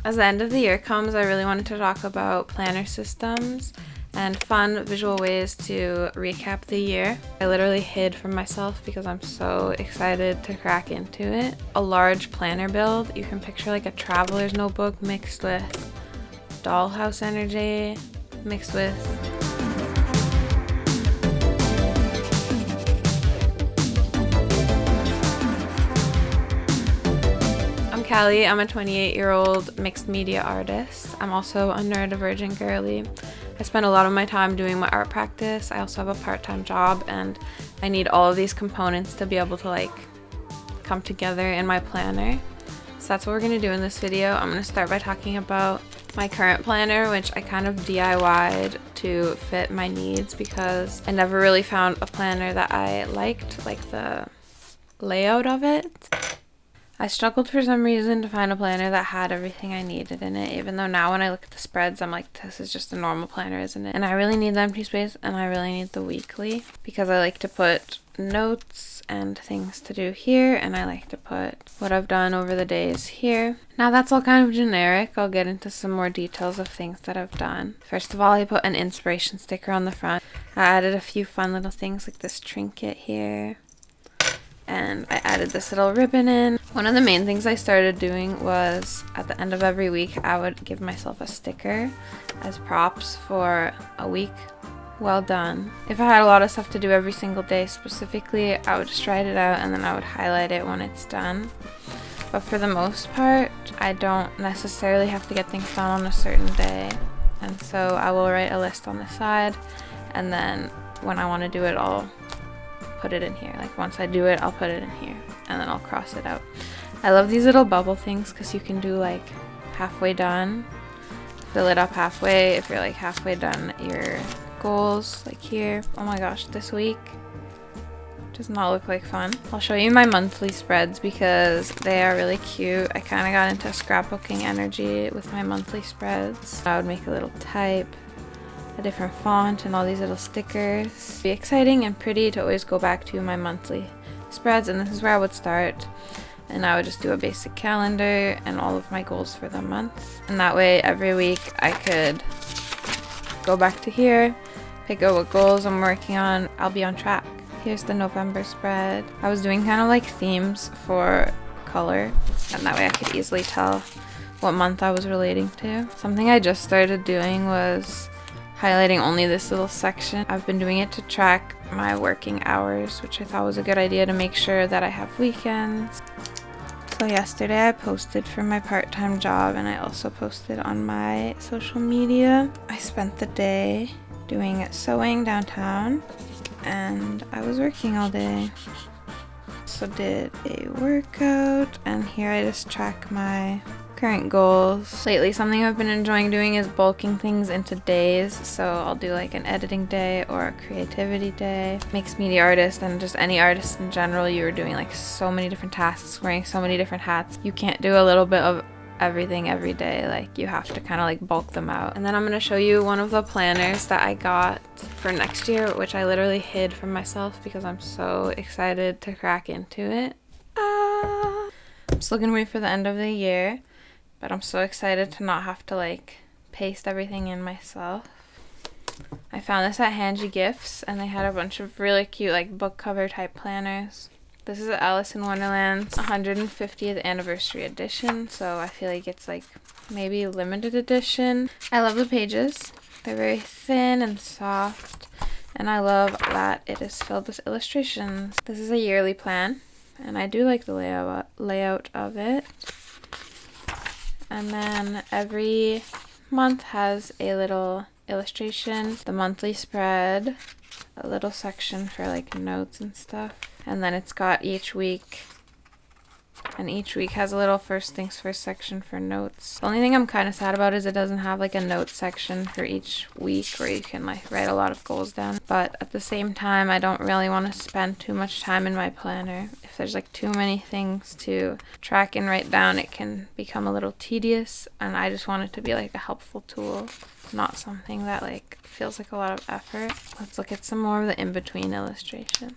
As the end of the year comes, I really wanted to talk about planner systems and fun visual ways to recap the year. I literally hid from myself because I'm so excited to crack into it. A large planner build, you can picture like a traveler's notebook mixed with dollhouse energy, mixed with Callie. I'm a 28-year-old mixed media artist. I'm also a neurodivergent girly. I spend a lot of my time doing my art practice. I also have a part-time job, and I need all of these components to be able to like come together in my planner. So that's what we're gonna do in this video. I'm gonna start by talking about my current planner, which I kind of DIY'd to fit my needs because I never really found a planner that I liked, like the layout of it. I struggled for some reason to find a planner that had everything I needed in it, even though now when I look at the spreads, I'm like, this is just a normal planner, isn't it? And I really need the empty space, and I really need the weekly, because I like to put notes and things to do here, and I like to put what I've done over the days here. Now that's all kind of generic. I'll get into some more details of things that I've done. First of all, I put an inspiration sticker on the front. I added a few fun little things like this trinket here. And I added this little ribbon in. One of the main things I started doing was at the end of every week, I would give myself a sticker as props for a week well done. If I had a lot of stuff to do every single day specifically, I would just write it out and then I would highlight it when it's done. But for the most part, I don't necessarily have to get things done on a certain day. And so I will write a list on the side, and then when I want to do it, I'll put it in here. Like once I do it, I'll put it in here and then I'll cross it out. I love these little bubble things because you can do like halfway done, fill it up halfway if you're like halfway done your goals, like here. Oh my gosh, this week does not look like fun. I'll show you my monthly spreads because they are really cute. I kind of got into scrapbooking energy with my monthly spreads. I would make a little type, a different font, and all these little stickers. It'd be exciting and pretty to always go back to my monthly spreads, and this is where I would start, and I would just do a basic calendar and all of my goals for the month, and that way every week I could go back to here, pick out what goals I'm working on. I'll be on track. Here's the November spread. I was doing kind of like themes for color, and that way I could easily tell what month I was relating to. Something I just started doing was highlighting only this little section. I've been doing it to track my working hours, which I thought was a good idea to make sure that I have weekends. So yesterday I posted for my part-time job, and I also posted on my social media. I spent the day doing sewing downtown, and I was working all day. So did a workout, and here I just track my current goals. Lately, something I've been enjoying doing is bulking things into days. So I'll do like an editing day or a creativity day. Mixed media artist and just any artist in general, you're doing like so many different tasks, wearing so many different hats. You can't do a little bit of everything every day. Like you have to kind of like bulk them out. And then I'm going to show you one of the planners that I got for next year, which I literally hid from myself because I'm so excited to crack into it. I'm just looking away for the end of the year. But I'm so excited to not have to like paste everything in myself. I found this at Handy Gifts, and they had a bunch of really cute like book cover type planners. This is Alice in Wonderland's 150th anniversary edition, so I feel like it's like maybe limited edition. I love the pages. They're very thin and soft, and I love that it is filled with illustrations. This is a yearly plan, and I do like the layout of it. And then every month has a little illustration, the monthly spread, a little section for like notes and stuff. And then it's got each week, and each week has a little first things first section for notes. The only thing I'm kind of sad about is it doesn't have like a notes section for each week where you can like write a lot of goals down. But at the same time, I don't really want to spend too much time in my planner. If there's like too many things to track and write down, it can become a little tedious, and I just want it to be like a helpful tool, not something that like feels like a lot of effort. Let's look at some more of the in-between illustrations.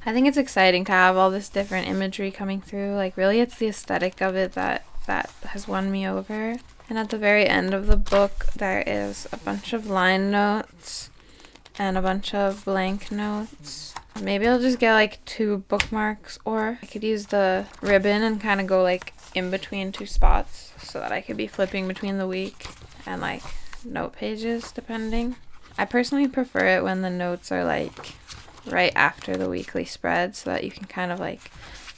I think it's exciting to have all this different imagery coming through. Like, really, it's the aesthetic of it that has won me over. And at the very end of the book, there is a bunch of line notes and a bunch of blank notes. Maybe I'll just get like 2 bookmarks, or I could use the ribbon and kind of go like in between 2 spots so that I could be flipping between the week and like note pages depending. I personally prefer it when the notes are like right after the weekly spread so that you can kind of like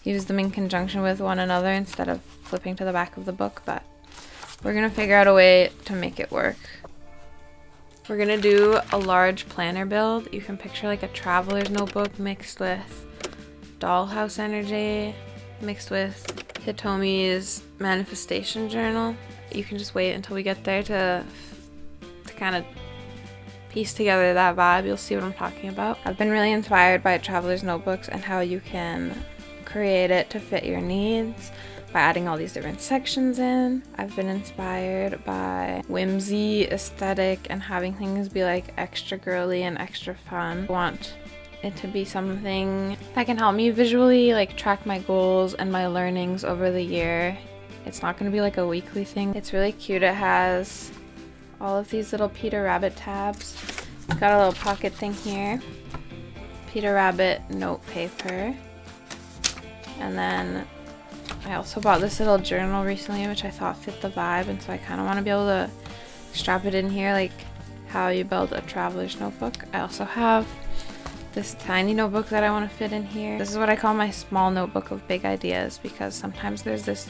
use them in conjunction with one another instead of flipping to the back of the book, but we're gonna figure out a way to make it work. We're gonna do a large planner build. You can picture like a traveler's notebook mixed with dollhouse energy, mixed with Hitomi's manifestation journal. You can just wait until we get there to kind of piece together that vibe. You'll see what I'm talking about. I've been really inspired by traveler's notebooks and how you can create it to fit your needs by adding all these different sections in. I've been inspired by whimsy aesthetic and having things be like extra girly and extra fun. I want it to be something that can help me visually like track my goals and my learnings over the year. It's not going to be like a weekly thing. It's really cute. It has all of these little Peter Rabbit tabs. It's got a little pocket thing here. Peter Rabbit note paper. And then I also bought this little journal recently, which I thought fit the vibe, and so I kind of want to be able to strap it in here like how you build a traveler's notebook. I also have this tiny notebook that I want to fit in here. This is what I call my small notebook of big ideas, because sometimes there's this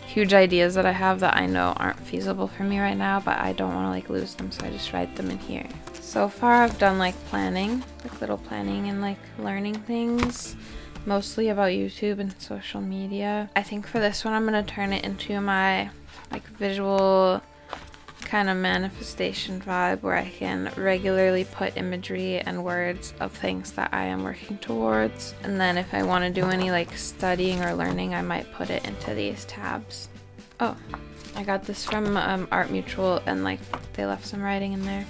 huge ideas that I have that I know aren't feasible for me right now, but I don't want to like lose them, so I just write them in here. So far I've done like planning, like little planning and like learning things, mostly about YouTube and social media. I think for this one I'm going to turn it into my like visual kind of manifestation vibe, where I can regularly put imagery and words of things that I am working towards. And then if I want to do any like studying or learning, I might put it into these tabs. Oh, I got this from Art Mutual, and like they left some writing in there.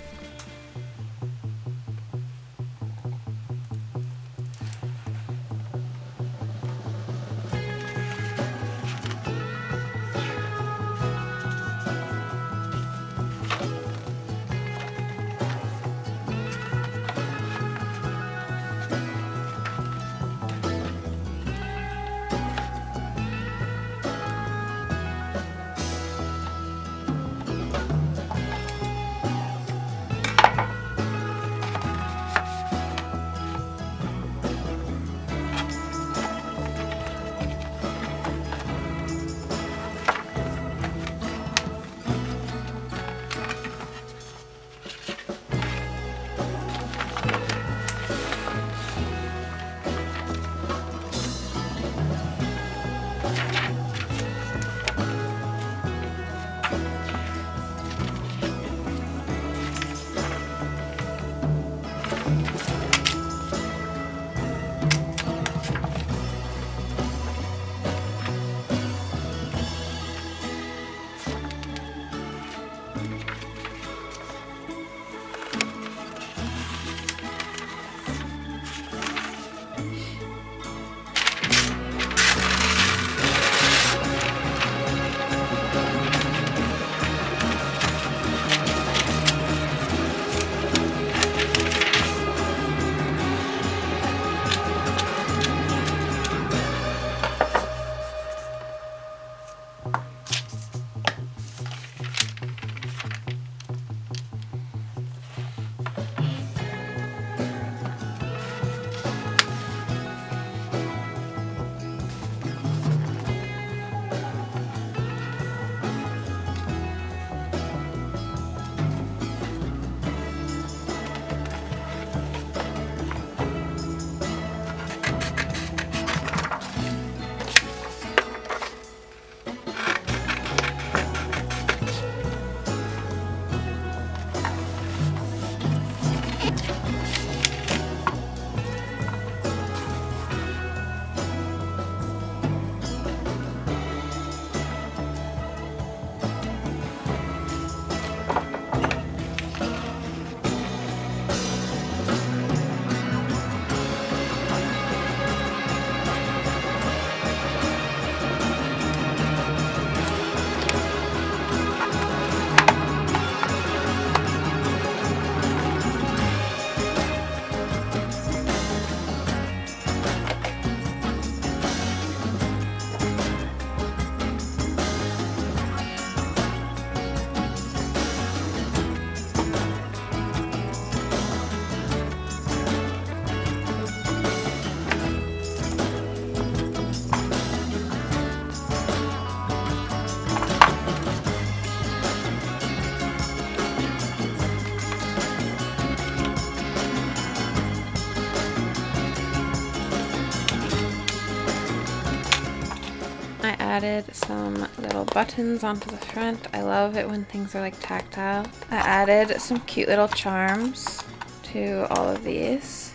added some little buttons onto the front. I love it when things are like tactile. I added some cute little charms to all of these.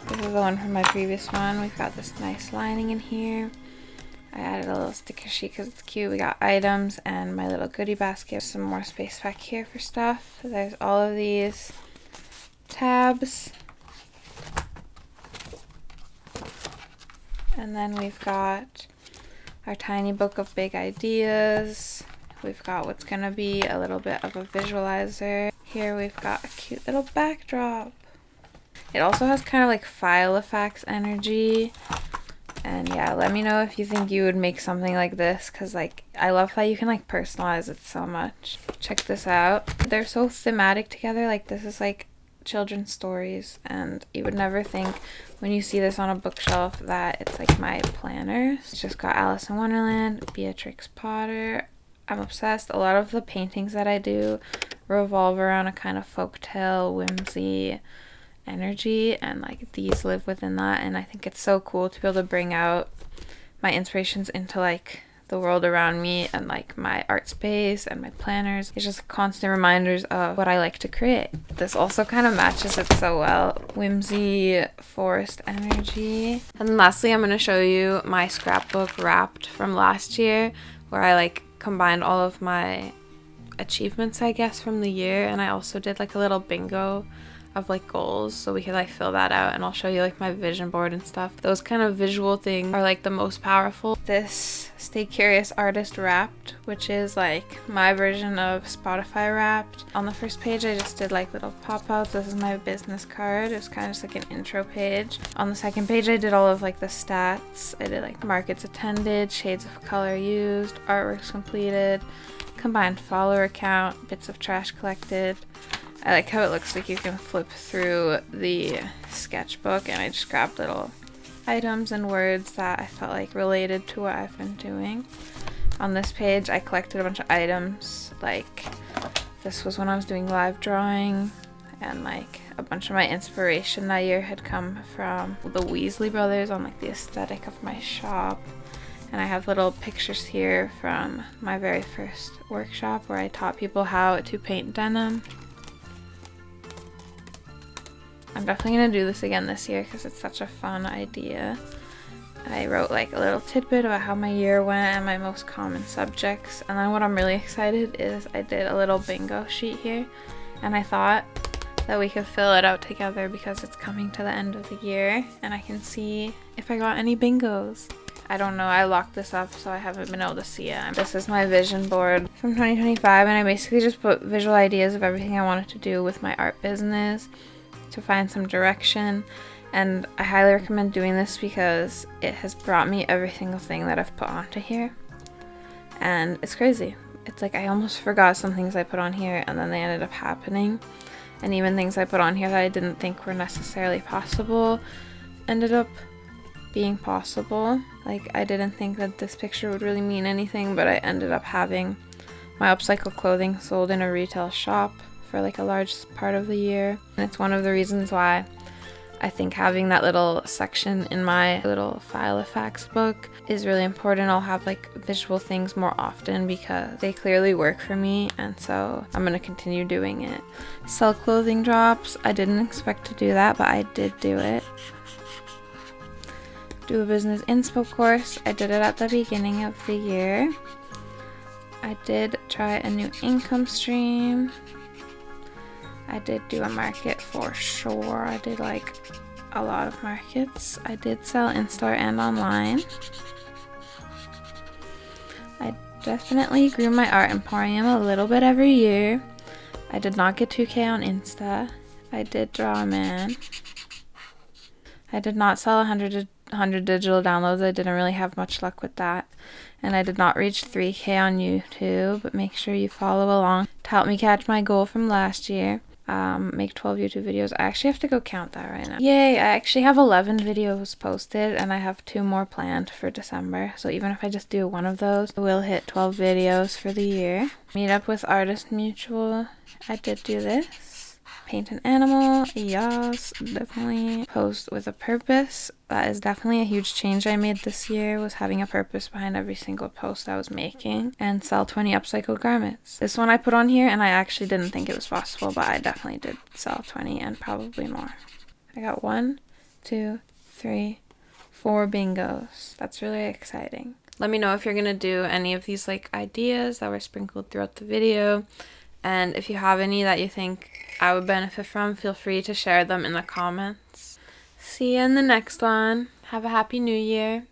This is the one from my previous one. We've got this nice lining in here. I added a little sticker sheet because it's cute. We got items and my little goodie basket. Some more space back here for stuff. There's all of these tabs. And then we've got our tiny book of big ideas. We've got what's gonna be a little bit of a visualizer. Here we've got a cute little backdrop. It also has kind of like Filofax energy. And yeah, let me know if you think you would make something like this, because like I love how you can like personalize it so much. Check this out. They're so thematic together. Like this is like children's stories, and you would never think when you see this on a bookshelf that it's like my planners. It's just got Alice in Wonderland, Beatrix Potter. I'm obsessed. A lot of the paintings that I do revolve around a kind of folktale, whimsy energy, and like these live within that, and I think it's so cool to be able to bring out my inspirations into like the world around me and like my art space and my planners. It's just constant reminders of what I like to create. This also kind of matches it so well. Whimsy, forest energy. And then lastly, I'm going to show you my scrapbook wrapped from last year, where I like combined all of my achievements, I guess, from the year, and I also did like a little bingo of like goals so we could like fill that out, and I'll show you like my vision board and stuff. Those kind of visual things are like the most powerful. This Stay Curious Artist Wrapped, which is like my version of Spotify Wrapped. On the first page I just did like little pop-outs. This is my business card. It's kind of just like an intro page. On the second page I did all of like the stats. I did like markets attended, shades of color used, artworks completed, combined follower count, bits of trash collected. I like how it looks like you can flip through the sketchbook, and I just grabbed little items and words that I felt like related to what I've been doing. On this page I collected a bunch of items, like this was when I was doing live drawing, and like a bunch of my inspiration that year had come from the Weasley brothers on like the aesthetic of my shop. And I have little pictures here from my very first workshop where I taught people how to paint denim. I'm definitely going to do this again this year because it's such a fun idea. I wrote like a little tidbit about how my year went and my most common subjects. And then what I'm really excited is I did a little bingo sheet here, and I thought that we could fill it out together because it's coming to the end of the year and I can see if I got any bingos. I don't know, I locked this up so I haven't been able to see it. This is my vision board from 2025, and I basically just put visual ideas of everything I wanted to do with my art business to find some direction, and I highly recommend doing this because it has brought me every single thing that I've put onto here, and it's crazy. It's like I almost forgot some things I put on here and then they ended up happening, and even things I put on here that I didn't think were necessarily possible ended up being possible. Like I didn't think that this picture would really mean anything, but I ended up having my upcycled clothing sold in a retail shop for like a large part of the year, and it's one of the reasons why I think having that little section in my little Filofax book is really important. I'll have like visual things more often because they clearly work for me, and so I'm gonna continue doing it. Sell clothing drops. I didn't expect to do that, but I did do it. Do a business inspo course. I did it at the beginning of the year. I did try a new income stream. I did do a market for sure. I did like a lot of markets. I did sell in-store and online. I definitely grew my art emporium a little bit every year. I did not get 2K on Insta. I did draw a man. I did not sell 100 digital downloads. I didn't really have much luck with that. And I did not reach 3K on YouTube, but make sure you follow along to help me catch my goal from last year. Make 12 YouTube videos. I actually have to go count that right now. Yay! I actually have 11 videos posted, and I have 2 more planned for December. So even if I just do one of those, I will hit 12 videos for the year. Meet up with Artist Mutual. I did do this. Paint an animal. Yes, definitely. Post with a purpose. That is definitely a huge change I made this year, was having a purpose behind every single post I was making. And sell 20 upcycled garments. This one I put on here and I actually didn't think it was possible, but I definitely did sell 20 and probably more. I got 1, 2, 3, 4 bingos. That's really exciting. Let me know if you're gonna do any of these like ideas that were sprinkled throughout the video. And if you have any that you think I would benefit from, feel free to share them in the comments. See you in the next one. Have a happy new year.